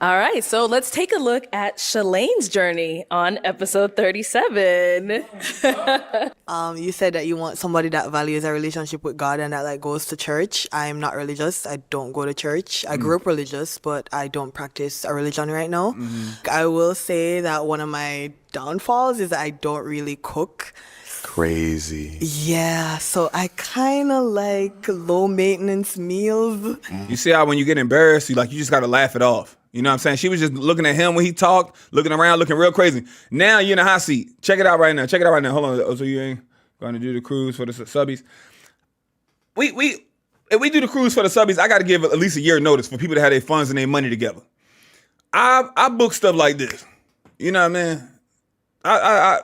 All right, so let's take a look at Shalane's journey on episode 37. You said that you want somebody that values a relationship with God and that like goes to church. I'm not religious. I don't go to church. I grew up religious, but I don't practice a religion right now. I will say that one of my downfalls is that I don't really cook. Crazy. Yeah, so I kind of like low maintenance meals. You see how when you get embarrassed, you just got to laugh it off. You know what I'm saying? She was just looking at him when he talked, looking around, looking real crazy. Now you're in the hot seat. Check it out right now. Hold on. Oh, so you ain't going to do the cruise for the subbies? If we do the cruise for the subbies, I got to give at least a year notice for people to have their funds and their money together. I book stuff like this. You know what I mean?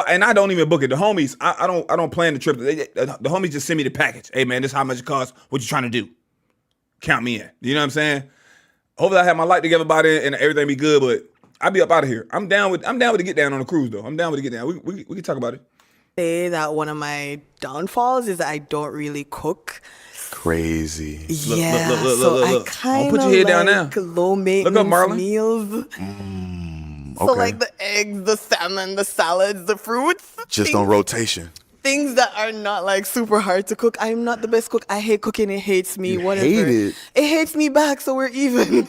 And I don't even book it. The homies, I don't plan the trip. The homies just send me the package. Hey man, this is how much it costs. What you trying to do? Count me in. You know what I'm saying? Hopefully I have my light together by then and everything be good. But I'll be up out of here. I'm down with the get down on the cruise though. I'm down with the get down. We can talk about it. Say that one of my downfalls is that I don't really cook. Crazy. Yeah, look. so I kind Put of your head like down now. low maintenance Look up, Marlon. meals. So Okay. like the eggs, the salmon, the salads, the fruits. Just on rotation. Things that are not like super hard to cook. I'm not the best cook. I hate cooking. It hates me. You Whatever. hate it? It hates me back. So we're even.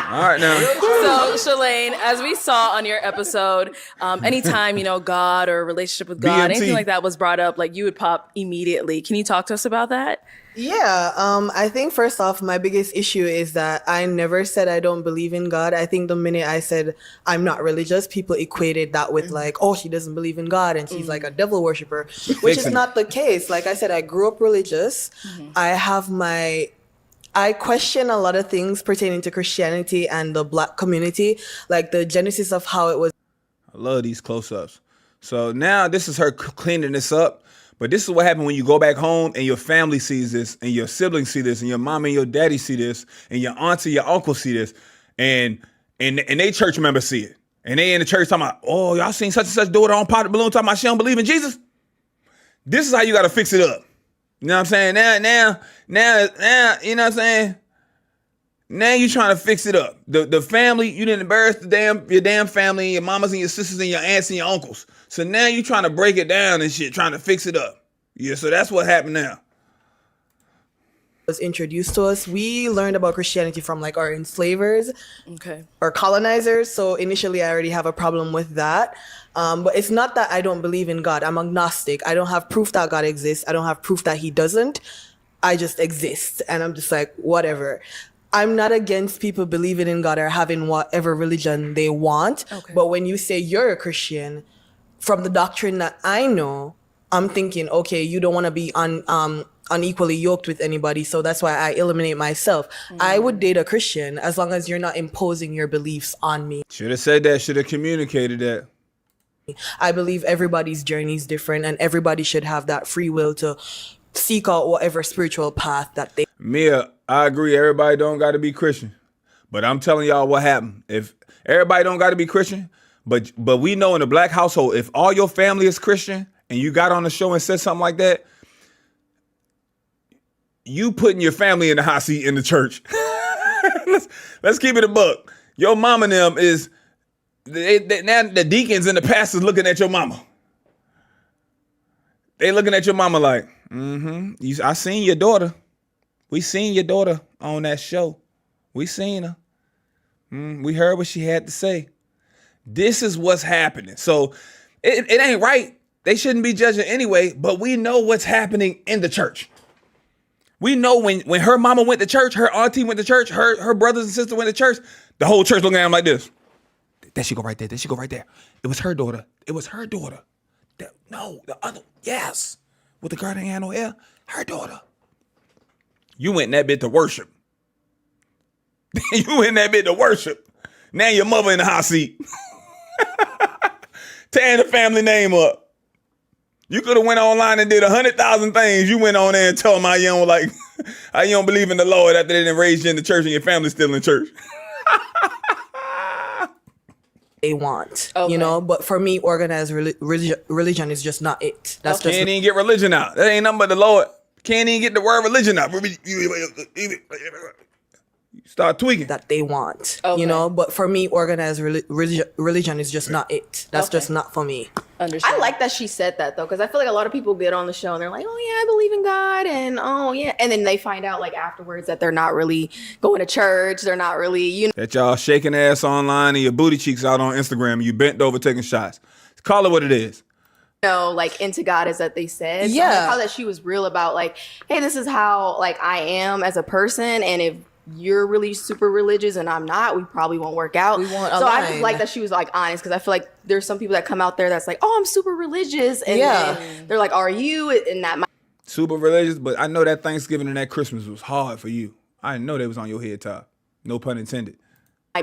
All right now. So, Shalane, as we saw on your episode, anytime, God or a relationship with God, BMT. anything like that was brought up, like you would pop immediately. Can you talk to us about that? Yeah, I think first off, my biggest issue is that I never said I don't believe in God. I think the minute I said I'm not religious, people equated that with like, oh, she doesn't believe in God and she's like a devil worshiper, which is not the case. Like I said, I grew up religious. I question a lot of things pertaining to Christianity and the Black community, like the genesis of how it was. I love these close-ups. So now this is her cleaning this up. But this is what happened when you go back home and your family sees this and your siblings see this and your mom and your daddy see this and your auntie and your uncle see this and they church members see it. And they in the church talking about, oh, y'all seen such and such daughter on potted balloon talking about she don't believe in Jesus? This is how you got to fix it up. You know what I'm saying? Now, you know what I'm saying? Now you trying to fix it up. The family, you didn't embarrass your damn family, your mamas and your sisters and your aunts and your uncles. So now you trying to break it down and shit, trying to fix it up. Yeah, so that's what happened now. Was introduced to us. We learned about Christianity from like our enslavers, or colonizers. So initially, I already have a problem with that. But it's not that I don't believe in God. I'm agnostic. I don't have proof that God exists. I don't have proof that He doesn't. I just exist, and I'm just like whatever. I'm not against people believing in God or having whatever religion they want. But when you say you're a Christian, from the doctrine that I know, I'm thinking, okay, you don't want to be unequally yoked with anybody, so that's why I eliminate myself. I would date a Christian as long as you're not imposing your beliefs on me. Should have said that, should have communicated that. I believe everybody's journey is different and everybody should have that free will to seek out whatever spiritual path that they... Mia, I agree, everybody don't got to be Christian. But I'm telling y'all what happened. If everybody don't got to be Christian, but we know in a Black household, if all your family is Christian and you got on the show and said something like that, you putting your family in the hot seat in the church. let's keep it a buck. Your mama and them is, now the deacons and the pastors looking at your mama. They looking at your mama like, I seen your daughter. We seen your daughter on that show. We seen her. We heard what she had to say. This is what's happening. So it ain't right. They shouldn't be judging anyway, but we know what's happening in the church. We know when her mama went to church, her auntie went to church, her brothers and sisters went to church, the whole church looking at him like this. There she go right there. There she go right there. It was her daughter. It was her daughter. No, the other. Yes. With the girl that ain't had no hair. Her daughter. You went in that bit to worship. You in that bit to worship. Now your mother in the hot seat. Tearing the family name up. You could have went online and did 100,000 things. You went on there and told them how you don't believe in the Lord after they didn't raise you in the church and your family's still in church. They want, but for me, organized religion is just not it. That's just can't even get religion out. That ain't nothing but the Lord. Can't even get the word religion out. Start tweaking. that they want, Okay. you know. But for me, organized religion is just not it. That's just not for me. Understand. I like that she said that though, because I feel like a lot of people get on the show and they're like, "Oh yeah, I believe in God," and "Oh yeah," and then they find out like afterwards that they're not really going to church. They're not really, you know. That y'all shaking ass online and your booty cheeks out on Instagram and you bent over taking shots. Call it what it is. Like into God as that they said. So Yeah. I like how that she was real about like, hey, this is how like I am as a person, and if you're really super religious and I'm not, we probably won't work out. We won't So I just align. like that she was like honest, because I feel like there's some people that come out there that's like, oh, I'm super religious, and Yeah. then they're like, are you? And that might Super religious, but I know that Thanksgiving and that Christmas was hard for you. I didn't know they was on your head top. No pun intended.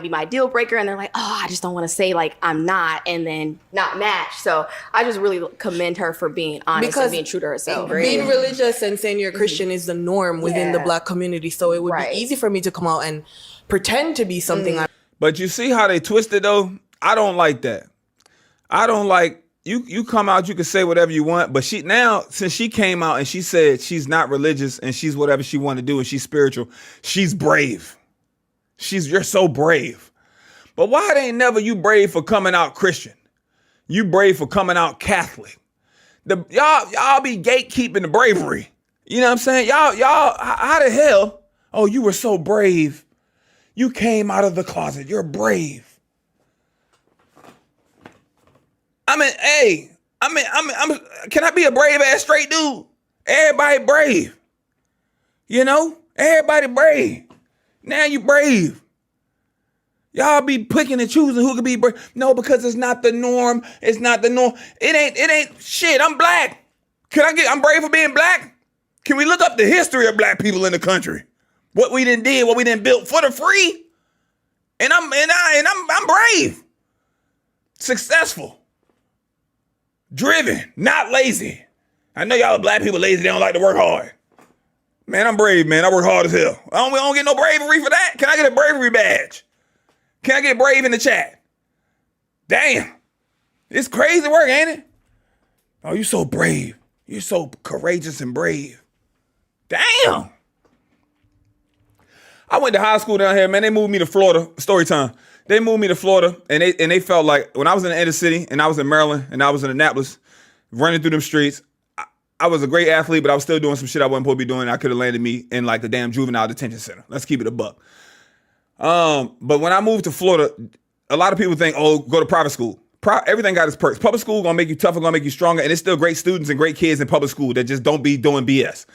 be my deal breaker, and they're like, oh, I just don't want to say like I'm not, and then not match. So I just really commend her for being honest Because and being true to herself. Being religious and saying you're Christian is the norm within the Yeah. Black community. So it would Right. be easy for me to come out and pretend to be something I'm But you see how they twisted though? I don't like that. I don't like you come out, you can say whatever you want, but she now, since she came out and she said she's not religious and she's whatever she want to do and she's spiritual, she's brave. You're so brave. But why it ain't never you brave for coming out Christian? You brave for coming out Catholic. Y'all be gatekeeping the bravery. You know what I'm saying? Y'all, how the hell? Oh, you were so brave. You came out of the closet. You're brave. Can I be a brave ass straight dude? Everybody brave. You know? Everybody brave. Now you brave. Y'all be picking and choosing who could be brave. No, because it's not the norm. It's not the norm. It ain't shit. I'm black. I'm brave for being black? Can we look up the history of black people in the country? What we done did, what we done built for the free? And I'm brave. Successful. Driven, not lazy. I know y'all black people lazy, they don't like to work hard. Man, I'm brave, man. I work hard as hell. I don't get no bravery for that. Can I get a bravery badge? Can I get brave in the chat? Damn. It's crazy work, ain't it? Oh, you so brave. You're so courageous and brave. Damn. I went to high school down here, man. They moved me to Florida. Story time. They moved me to Florida, and they felt like when I was in the inner city, and I was in Maryland, and I was in Annapolis, running through them streets, I was a great athlete, but I was still doing some shit I wasn't supposed to be doing. I could have landed me in like the damn juvenile detention center. Let's keep it a buck. But when I moved to Florida, a lot of people think, oh, go to private school. Everything got its perks. Public school gonna make you tougher, gonna make you stronger, and it's still great students and great kids in public school that just don't be doing BS.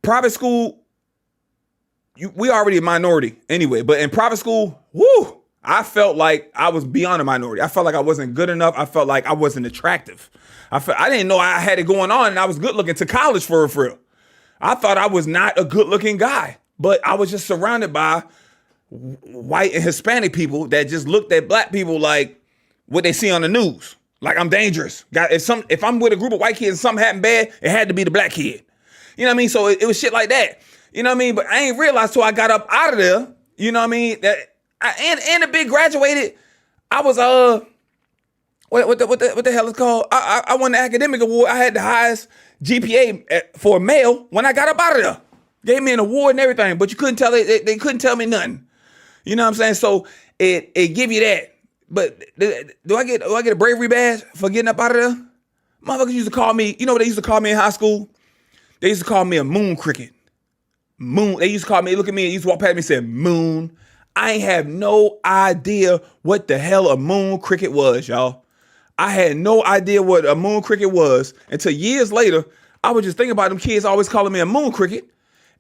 Private school, we already a minority anyway, but in private school, woo, I felt like I was beyond a minority. I felt like I wasn't good enough. I felt like I wasn't attractive. I didn't know I had it going on, and I was good looking to college for real. I thought I was not a good looking guy, but I was just surrounded by white and Hispanic people that just looked at black people like what they see on the news. Like I'm dangerous. If I'm with a group of white kids and something happened bad, it had to be the black kid. You know what I mean? So it was shit like that. You know what I mean? But I ain't realized till I got up out of there. You know what I mean? And the big graduated. I was what the hell is called? I won the academic award. I had the highest GPA for a male when I got up out of there. Gave me an award and everything, but you couldn't tell they couldn't tell me nothing. You know what I'm saying? So it give you that. But do I get a bravery badge for getting up out of there? Motherfuckers used to call me, you know what they used to call me in high school? They used to call me a moon cricket. Moon. They used to call me, look at me, and used to walk past me and say, moon. I ain't have no idea what the hell a moon cricket was, y'all. I had no idea what a moon cricket was until years later. I was just thinking about them kids always calling me a moon cricket.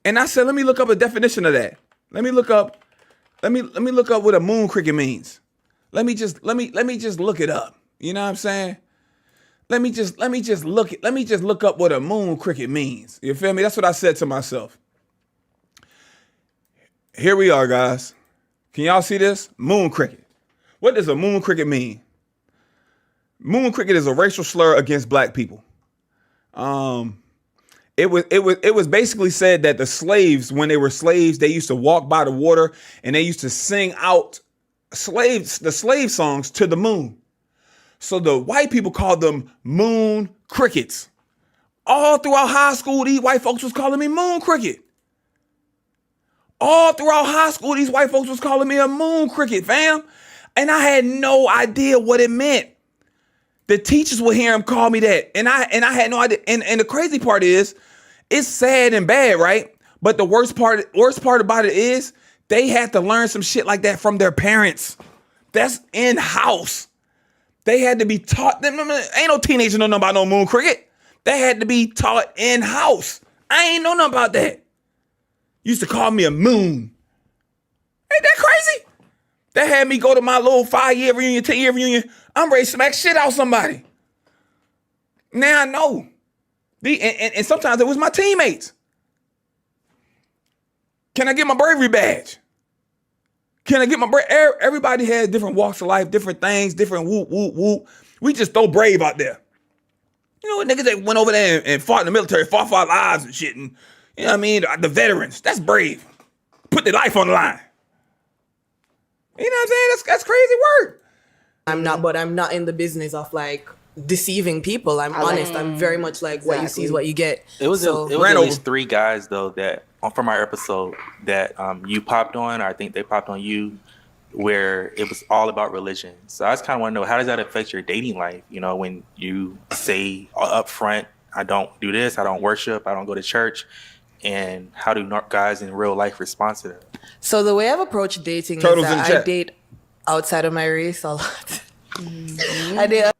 And I said, let me look up a definition of that. Let me look up what a moon cricket means. Let me just look it up. You know what I'm saying? Let me just look up what a moon cricket means. You feel me? That's what I said to myself. Here we are, guys. Can y'all see this? Moon cricket. What does a moon cricket mean? Moon cricket is a racial slur against black people. It was basically said that the slaves, when they were slaves, they used to walk by the water and they used to sing out the slave songs to the moon. So the white people called them moon crickets. All throughout high school, these white folks was calling me Moon Cricket. All throughout high school, these white folks was calling me a moon cricket, fam. And I had no idea what it meant. The teachers would hear him call me that. And I had no idea. And the crazy part is, it's sad and bad, right? But the worst part about it is they had to learn some shit like that from their parents. That's in-house. They had to be taught. Ain't no teenager know nothing about no moon cricket. They had to be taught in-house. I ain't know nothing about that. Used to call me a moon. Ain't that crazy? They had me go to my little 5-year reunion, 10-year reunion. I'm ready to smack shit out somebody. Now I know. And sometimes it was my teammates. Can I get my bravery badge? Can I get my Everybody had different walks of life, different things, different whoop, whoop, whoop. We just throw brave out there. You know, niggas that went over there and fought in the military, fought for our lives and shit. And you know what I mean? The veterans, that's brave. Put their life on the line. You know what I'm saying? That's crazy work. I'm not in the business of like deceiving people. I'm honest. I'm very much like what you see is what you get. It was So- at least 3 guys though that from our episode that you popped on, or I think they popped on you, where it was all about religion. So I just kind of want to know, how does that affect your dating life? You know, when you say up front, I don't do this, I don't worship, I don't go to church. And how do guys in real life respond to that? So the way I've approached dating Turtles is in that chat. I date outside of my race a lot. I date.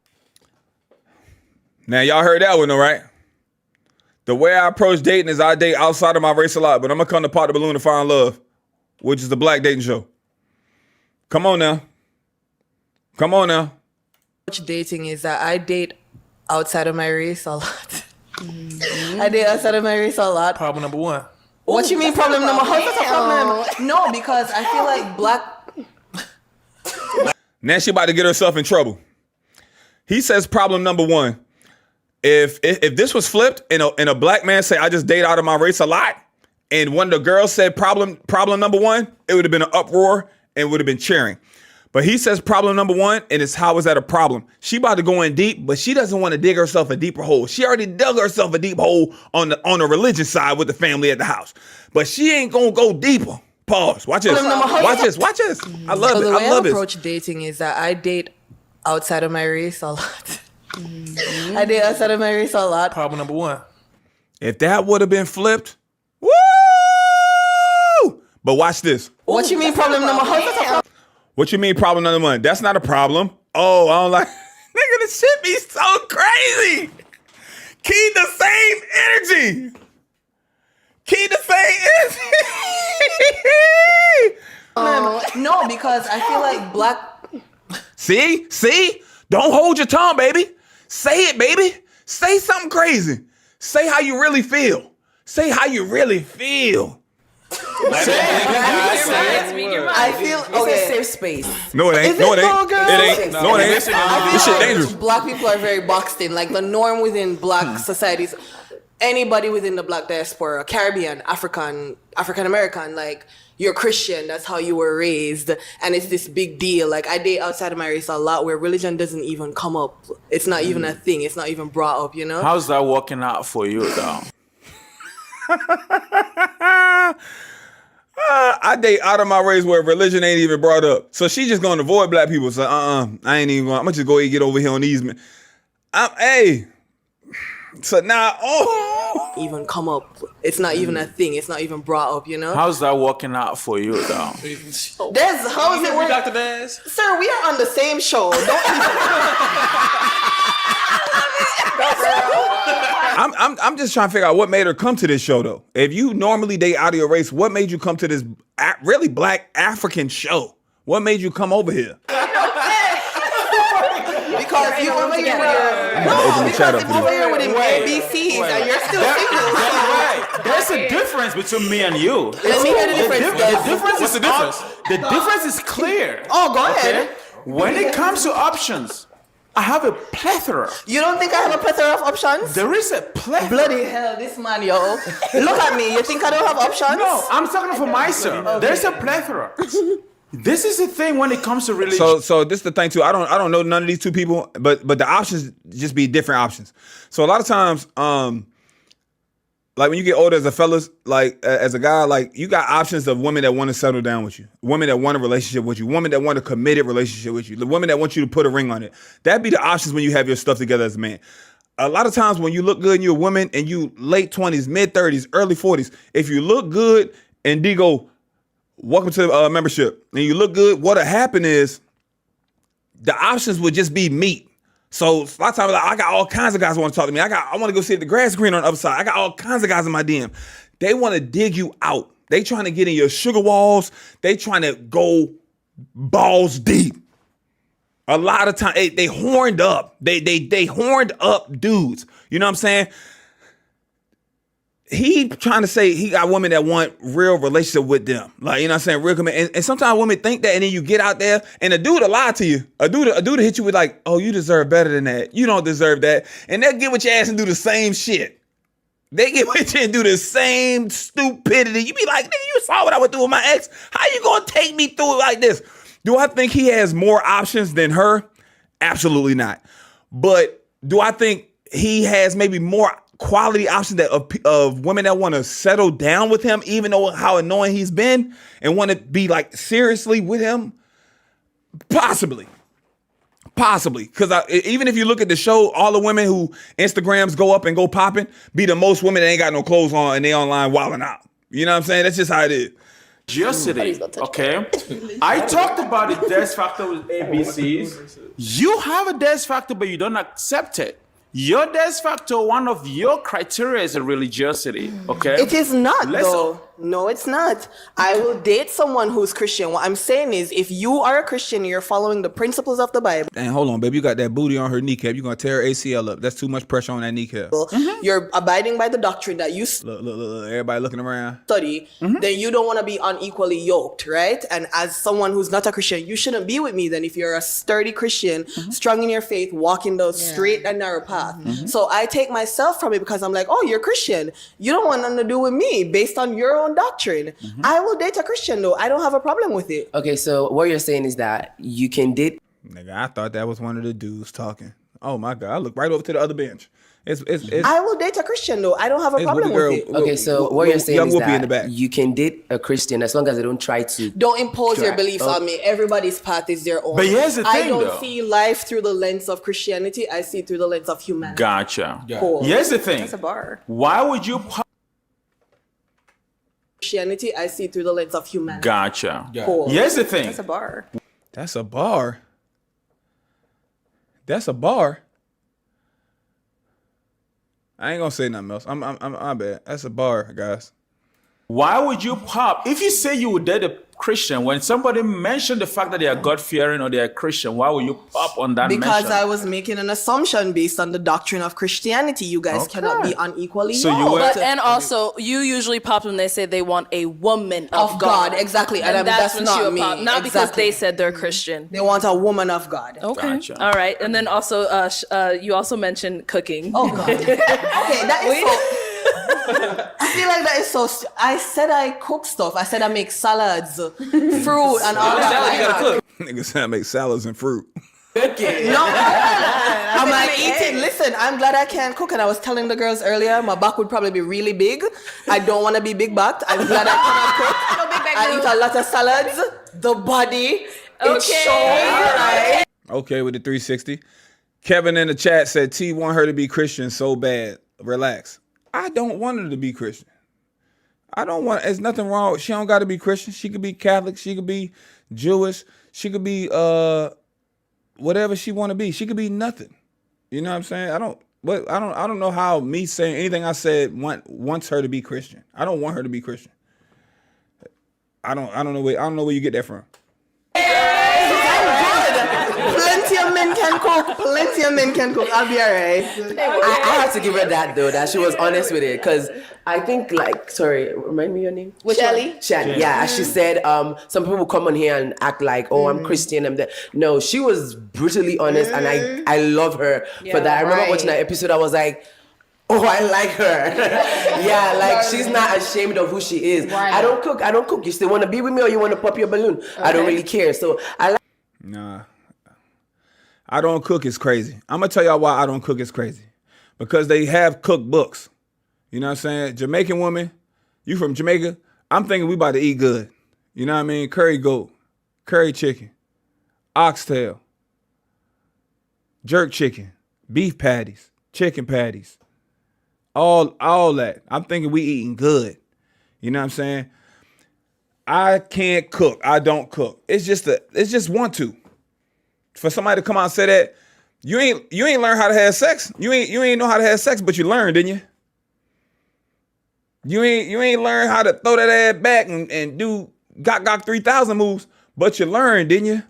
Now, y'all heard that one, though, right? The way I approach dating is I date outside of my race a lot, but I'm going to come to Pop the Balloon to Find Love, which is the black dating show. Come on now. Come on now. Approach dating is that I date outside of my race a lot. I date outside of my race a lot. Problem number 1. What you mean problem number? How's that a problem? No, because I feel like black. Now she about to get herself in trouble. He says problem number 1. If this was flipped and a black man say, I just date out of my race a lot, and one of the girls said problem number 1, it would have been an uproar and would have been cheering. But he says problem number 1, and it's how is that a problem? She about to go in deep, but she doesn't want to dig herself a deeper hole. She already dug herself a deep hole on the religion side with the family at the house. But she ain't gonna go deeper. Pause. Watch this. Watch this. Watch this. I love So it. the way I love I it. approach dating is that I date outside of my race a lot. I date outside of my race a lot. Problem number 1. If that would have been flipped, woo! But watch this. What you mean problem number? How's that a problem? What you mean problem number 1? That's not a problem. Oh, I don't like. Nigga, this shit be so crazy. Keep the same energy. Keep the same energy. No, because I feel like black. See? Don't hold your tongue, baby. Say it, baby. Say something crazy. Say how you really feel. Say how you really feel. I feel okay. Safe space. No, it ain't. Is No, it it though, ain't. girl? It ain't. No, it ain't. I This feel shit like dangerous. black people are very boxed in. Like the norm within black societies, anybody within the black diaspora, Caribbean, African American, like you're Christian. That's how you were raised, and it's this big deal. Like I date outside of my race a lot, where religion doesn't even come up. It's not even a thing. It's not even brought up. You know. How's that working out for you, though? I date out of my race where religion ain't even brought up. So she just gonna avoid black people. So I ain't even gonna. I'm gonna just go and get over here on these men. Hey. So now, even come up. It's not even a thing. It's not even brought up. You know. How's that working out for you, though? That's how is it working? Dr. Daz? Sir, we are on the same show. I'm just trying to figure out what made her come to this show though. If you normally date out of your race, what made you come to this really black African show? What made you come over here? Because you over here Open the chat up for over this. here with them ABCs and you're still single. There's a difference between me and you. Let me hear the difference. What's the difference? The difference is clear. Oh, go ahead. When it comes to options, I have a plethora. You don't think I have a plethora of options? There is a plethora. Bloody hell, this man, yo. Look at me. You think I don't have options? No, I'm talking for myself. There's a plethora. This is the thing when it comes to religion. So this is the thing too. I don't know none of these two people, but the options just be different options. So a lot of times, like when you get older as a fellas, like as a guy, like you got options of women that want to settle down with you, women that want a relationship with you, women that want a committed relationship with you, the women that want you to put a ring on it. That'd be the options when you have your stuff together as a man. A lot of times when you look good and you're a woman and you late 20s, mid 30s, early 40s, if you look good and D go, welcome to the membership, and you look good, what'll happen is the options would just be meat. So a lot of times, like, I got all kinds of guys who want to talk to me. I want to go see if the grass is green on the other side. I got all kinds of guys in my DM. They want to dig you out. They trying to get in your sugar walls. They trying to go balls deep. A lot of time they horned up. They horned up dudes. You know what I'm saying? He trying to say he got women that want real relationship with them. Like, you know what I'm saying? Real commitment. And sometimes women think that, and then you get out there and a dude will lie to you. A dude will hit you with like, oh, you deserve better than that. You don't deserve that. And they'll get with your ass and do the same shit. They get with you and do the same stupidity. You be like, nigga, you saw what I went through with my ex. How you gonna take me through it like this? Do I think he has more options than her? Absolutely not. But do I think he has maybe more quality options of women that want to settle down with him, even though how annoying he's been, and want to be like seriously with him? Possibly. Because even if you look at the show, all the women who Instagrams go up and go popping be the most women that ain't got no clothes on and they online wilding out. You know what I'm saying? That's just how it is. Curiosity, okay? I talked about the death factor with ABCs. You have a death factor, but you don't accept it. Your death factor, one of your criteria is religiosity, okay? It is not, though. No, it's not. I will date someone who's Christian. What I'm saying is, if you are a Christian, you're following the principles of the Bible. Dang, hold on, baby. You got that booty on her kneecap. You're going to tear her ACL up. That's too much pressure on that kneecap. You're abiding by the doctrine that you Look. Everybody looking around. study, then you don't want to be unequally yoked, right? And as someone who's not a Christian, you shouldn't be with me then if you're a sturdy Christian, strong in your faith, walking the straight and narrow path. So I take myself from it because I'm like, oh, you're Christian. You don't want nothing to do with me based on your own doctrine. I will date a Christian though. I don't have a problem with it. Okay, so what you're saying is that you can date. Nigga, I thought that was one of the dudes talking. Oh my God, I look right over to the other bench. It's I will date a Christian though. I don't have a problem with it. Okay, so what you're saying is in the back. that you can date a Christian as long as they don't try to. Don't impose your beliefs on me. Everybody's path is their own. But here's the I thing, don't though. see life through the lens of Christianity. I see it through the lens of humanity. Gotcha. Cool. Here's the thing. That's a bar. Why would you... Christianity, I see it through the lens of humanity. Gotcha. Cool. Here's the thing. That's a bar. That's a bar. That's a bar. I ain't gonna say nothing else. I'm bad. That's a bar, guys. Why would you pop? If you say you would date a Christian, when somebody mentioned the fact that they are God-fearing or they are Christian, why would you pop on that Because mention? I was making an assumption based on the doctrine of Christianity. You guys cannot be unequally So you yoked. were- But and also, you usually pop when they say they want a woman Of God, exactly. And that's when not she'll me. pop. Not because Exactly. they said they're Christian. They want a woman of God. Okay. Gotcha. All right. And then also, you also mentioned cooking. Oh God. Okay, that is so. I feel like that is so. I said I cook stuff. I said I make salads, fruit, and all that. Niggas said I make salads and fruit. No, I'm like eating. Listen, I'm glad I can cook. And I was telling the girls earlier, my back would probably be really big. I don't want to be big backed. I'm glad I cannot cook. I eat a lot of salads. The body, it shows. Right? Okay, with the 360. Kevin in the chat said T want her to be Christian so bad. Relax. I don't want her to be Christian. I don't want. There's nothing wrong. She don't got to be Christian. She could be Catholic. She could be Jewish. She could be whatever she want to be. She could be nothing. You know what I'm saying? I don't know how me saying anything I said wants her to be Christian. I don't want her to be Christian. I don't know where you get that from. Plenty of men can cook. Plenty of men can cook. I'll be alright. I have to give her that though, that she was honest with it, because I think remind me your name. Shelly? Shan, yeah, as she said, some people come on here and act like, oh, I'm Christian. No, she was brutally honest, and I love her for that. I remember watching that episode. I was like, oh, I like her. Yeah, like she's not ashamed of who she is. Right. I don't cook. You still want to be with me, or you want to pop your balloon? I don't really care. So I like. Nah. I don't cook is crazy. I'm going to tell y'all why I don't cook is crazy. Because they have cookbooks. You know what I'm saying? Jamaican woman, you from Jamaica? I'm thinking we about to eat good. You know what I mean? Curry goat, curry chicken, oxtail, jerk chicken, beef patties, chicken patties, all that. I'm thinking we eating good. You know what I'm saying? I can't cook. I don't cook. It's just want to. For somebody to come out and say that, you ain't learn how to have sex. You ain't know how to have sex, but you learned, didn't you? You ain't learn how to throw that ass back and do gok 3000 moves, but you learned, didn't you?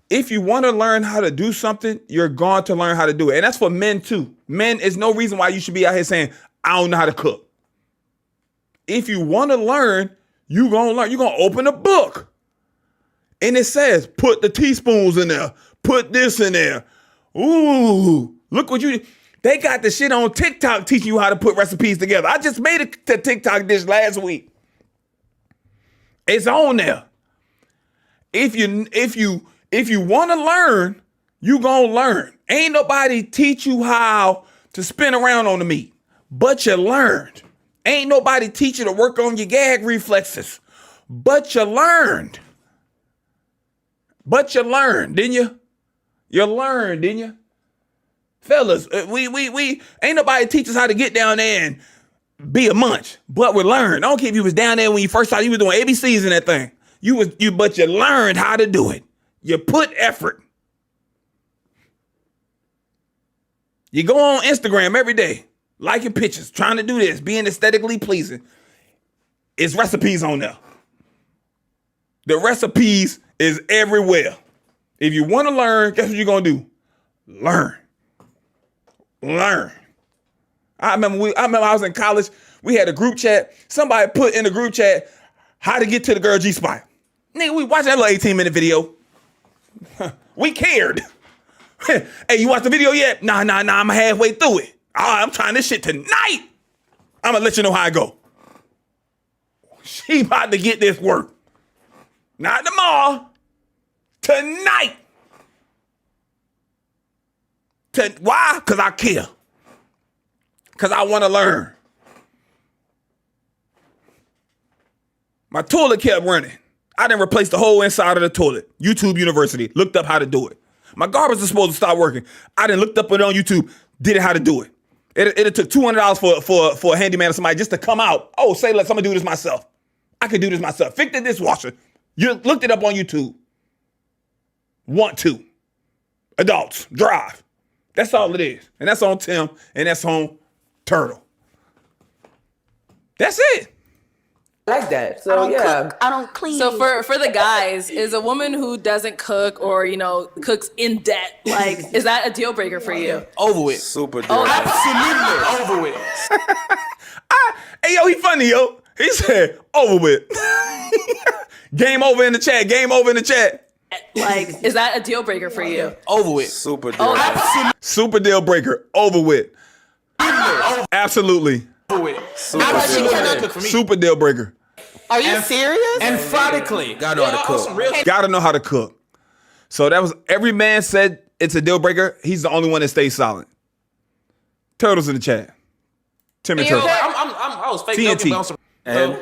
If you want to learn how to do something, you're going to learn how to do it. And that's for men too. Men, is no reason why you should be out here saying, I don't know how to cook. If you want to learn, you gonna learn. You're gonna open a book. And it says, put the teaspoons in there. Put this in there. Ooh, look what they got the shit on TikTok teaching you how to put recipes together. I just made a TikTok dish last week. It's on there. If you want to learn, you gonna learn. Ain't nobody teach you how to spin around on the meat, but you learned. Ain't nobody teach you to work on your gag reflexes, but you learned. But you learned, didn't you? You learned, didn't you? Fellas, we ain't nobody teach us how to get down there and be a munch, but we learned. I don't care if you was down there when you first started, you was doing ABCs in that thing. But you learned how to do it. You put effort. You go on Instagram every day, liking pictures, trying to do this, being aesthetically pleasing. It's recipes on there. The recipes is everywhere. If you want to learn, guess what you're going to do? Learn. I remember I was in college. We had a group chat. Somebody put in the group chat how to get to the girl G-spot. Nigga, we watched that little 18-minute video. We cared. Hey, you watched the video yet? Nah, I'm halfway through it. I'm trying this shit tonight. I'm going to let you know how I go. She about to get this work. Not tomorrow. Tonight. Why? Because I care. Because I want to learn. My toilet kept running. I didn't replace the whole inside of the toilet. YouTube University. Looked up how to do it. My garbage is supposed to stop working. I didn't looked up it on YouTube. Did it how to do it. It took $200 for a handyman or somebody just to come out. Oh, say let's I'm gonna do this myself. I could do this myself. Fix the dishwasher. You looked it up on YouTube. Want to. Adults. Drive. That's all it is. And that's on Tim and that's on Turtle. That's it. I like that. So Cook, I don't clean. So for the guys, is a woman who doesn't cook or, cooks in debt, is that a deal breaker for you? Over with. Super deal. Absolutely. Over with. Hey, yo, he funny, yo. He said, over with. Game over in the chat. Game over in the chat. Is that a deal breaker for you? Over with. Super deal. Super deal breaker. Over with. Absolutely. Over with. Super deal. Cook for me. Super deal breaker. Are you serious? Emphatically. Gotta know how to cook. Gotta know how to cook. So that was, every man said it's a deal breaker. He's the only one that stays silent. Turtles in the chat. Tim and Turtle. I was fake TNT. joking about some. So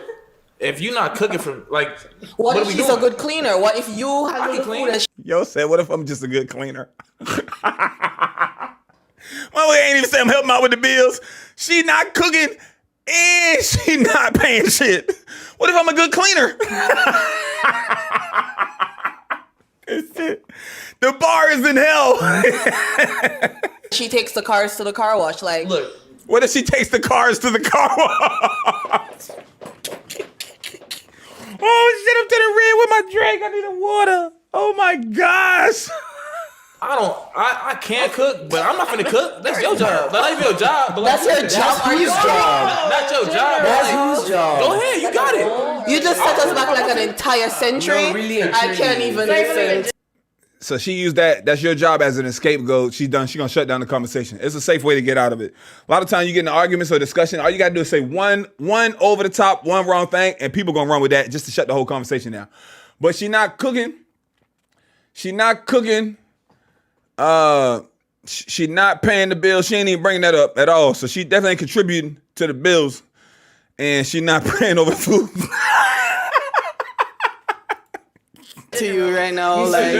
if you're not cooking from What are if we she's doing? a good cleaner? What if you handle the clean. food and Yo said, what if I'm just a good cleaner? Well, we ain't even say I'm helping out with the bills. She not cooking and she not paying shit. What if I'm a good cleaner? The bar is in hell. she takes the cars to the car wash? Look, What if she takes the cars to the car wash? Oh shit, I'm to the red with my drink. I need a water. Oh my gosh. I can't cook, but I'm not finna cook. That's your job. That's not even your job. But That's your job. Are you Not your job. That's whose job? Go ahead, you got it. You just set us back like an entire century. No, really and I can't truly. even listen. So she used that's your job as an scapegoat. She's done. She's gonna shut down the conversation. It's a safe way to get out of it. A lot of times you get in arguments or discussion, all you gotta do is say one over the top, one wrong thing, and people gonna run with that just to shut the whole conversation down. But she not cooking. She not cooking. She not paying the bills. She ain't even bringing that up at all. So she definitely ain't contributing to the bills and she not praying over food. To you right now, like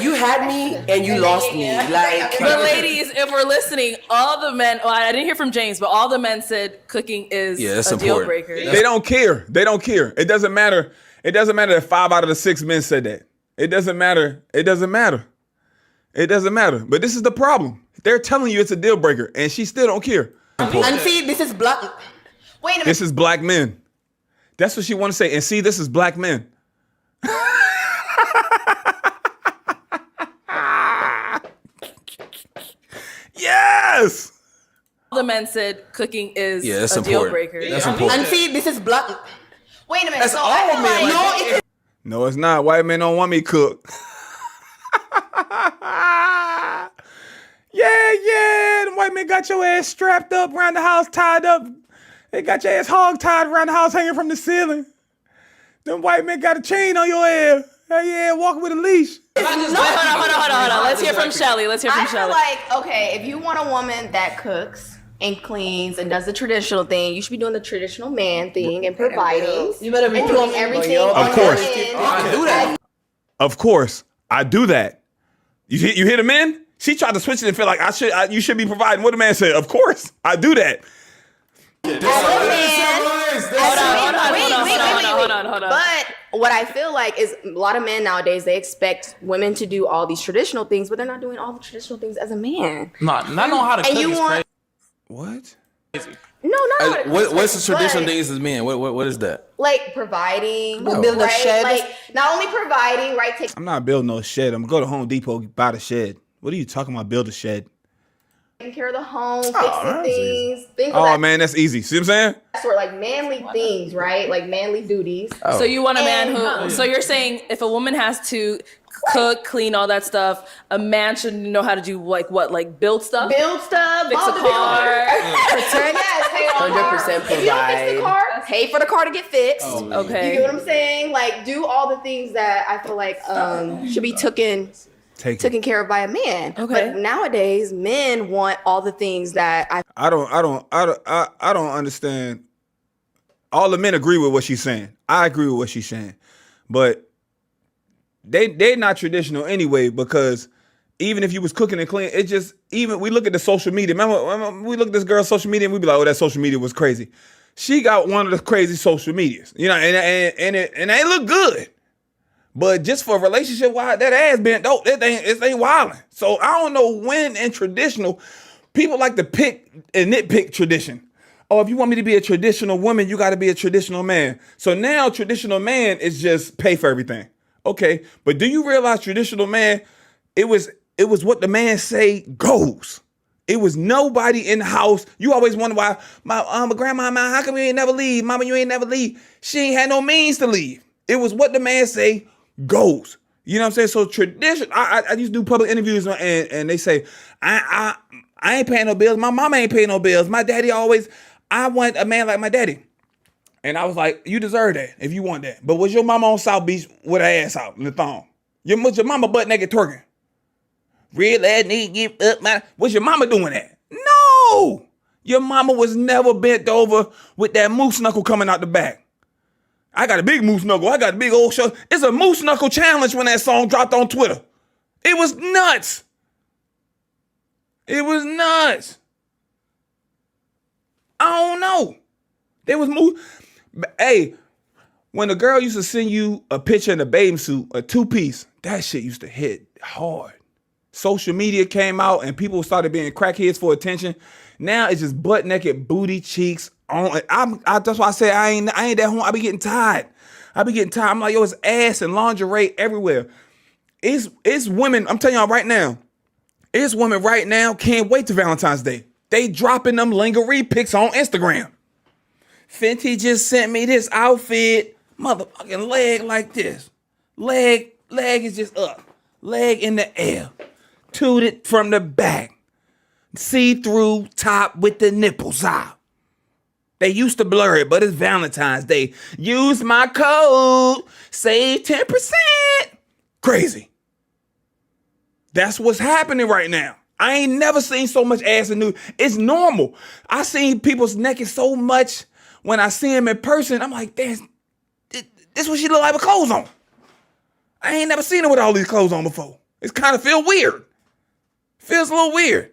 You had me and you lost me. Like, But ladies, if we're listening, all the men, well, I didn't hear from James, but all the men said cooking is that's a deal important. breaker. They don't care. They don't care. It doesn't matter. It doesn't matter if 5 out of the 6 men said that. It doesn't matter. It doesn't matter. It doesn't matter. But this is the problem. They're telling you it's a deal breaker, and she still don't care. and see, this is black. Wait a minute. This is black men. That's what she want to say. And see, this is black men. Yes. All the men said cooking is that's a deal important. breaker. That's important. And see, this is black. Wait a minute. That's so all I feel men like, like no, it's No, it's not. White men don't want me cook. Yeah. The white men got your ass strapped up around the house, tied up. They got your ass hog tied around the house, hanging from the ceiling. Them white men got a chain on your ass. Yeah, walking with a leash. Hold on. Let's hear from Shelly. I feel like, okay, if you want a woman that cooks and cleans and does the traditional thing, you should be doing the traditional man thing and providing. You better be and doing everything. Of on course. your end. I can do that. Of course, I do that. You hear the men? She tried to switch it and feel like you should be providing. What the man said? Of course, I do that. Hold on. But what I feel like is a lot of men nowadays, they expect women to do all these traditional things, but they're not doing all the traditional things as a man. Not know how to cook And you is want What? no, not What's the traditional but, things as men? What is that? like providing, build a right? shed. Like not only providing, right? Taking I'm not building no shed. I'm gonna go to Home Depot, buy the shed. What are you talking about? Build a shed? care of the home, fixing things of Oh that man, that's easy. See what I'm saying? sort, like manly things, right? Like manly duties. So you want a man And- who? So you're saying if a woman has to cook, clean, all that stuff, a man should know how to do like what, like build stuff, Build stuff, fix a blah, blah, blah. car. Protect, yes, pay on 100% car. If you don't fix the car, pay for the car to get fixed. You Okay. get what I'm saying? Like do all the things that I feel like should be taken care of by a man. Okay. But nowadays, men want all the things that I don't understand. All the men agree with what she's saying. I agree with what she's saying, but they're not traditional anyway, because even if you was cooking and cleaning, it just, even we look at the social media. Remember we look at this girl's social media and we be like, oh, that social media was crazy. She got one of the crazy social medias, you know, and they look good. But just for a relationship, why that ass bent, it ain't wilding. So I don't know when in traditional, people like to pick and nitpick tradition. Oh, if you want me to be a traditional woman, you got to be a traditional man. So now traditional man is just pay for everything. Okay, but do you realize traditional man, it was what the man say goes. It was nobody in the house. You always wonder why my grandma, how come you ain't never leave? Mama, you ain't never leave. She ain't had no means to leave. It was what the man say goes. You know what I'm saying? So tradition. I used to do public interviews and they say, I ain't paying no bills. My mama ain't paying no bills. My daddy always, I want a man like my daddy. And I was like, you deserve that if you want that. But was your mama on South Beach with her ass out in the thong? Was your mama butt naked twerking? Real ass nigga give up, man. Was your mama doing that? No. Your mama was never bent over with that moose knuckle coming out the back. I got a big moose knuckle. I got a big old show. It's a moose knuckle challenge when that song dropped on Twitter. It was nuts. It was nuts. I don't know. There was moose. Hey, when a girl used to send you a picture in a bathing suit, a 2-piece, that shit used to hit hard. Social media came out and people started being crackheads for attention. Now it's just butt naked, booty cheeks on. That's why I say I ain't that home. I be getting tired. I'm like, yo, it's ass and lingerie everywhere. It's women. I'm telling y'all right now. It's women right now can't wait to Valentine's Day. They dropping them lingerie pics on Instagram. Fenty just sent me this outfit, motherfucking leg like this. Leg is just up. Leg in the air. Tooted from the back. See-through top with the nipples out. They used to blur it, but it's Valentine's Day. Use my code. Save 10%. Crazy. That's what's happening right now. I ain't never seen so much ass in nude. It's normal. I seen people's naked so much when I see them in person. I'm like, damn, this what she look like with clothes on. I ain't never seen her with all these clothes on before. It's kind of feel weird. Feels a little weird.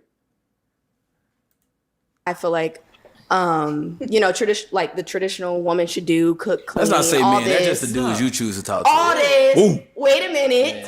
I feel like, like the traditional woman should do, cook, clean, Let's not say all men. That's this. just the dudes you choose to talk to. All this. Ooh. Wait a minute.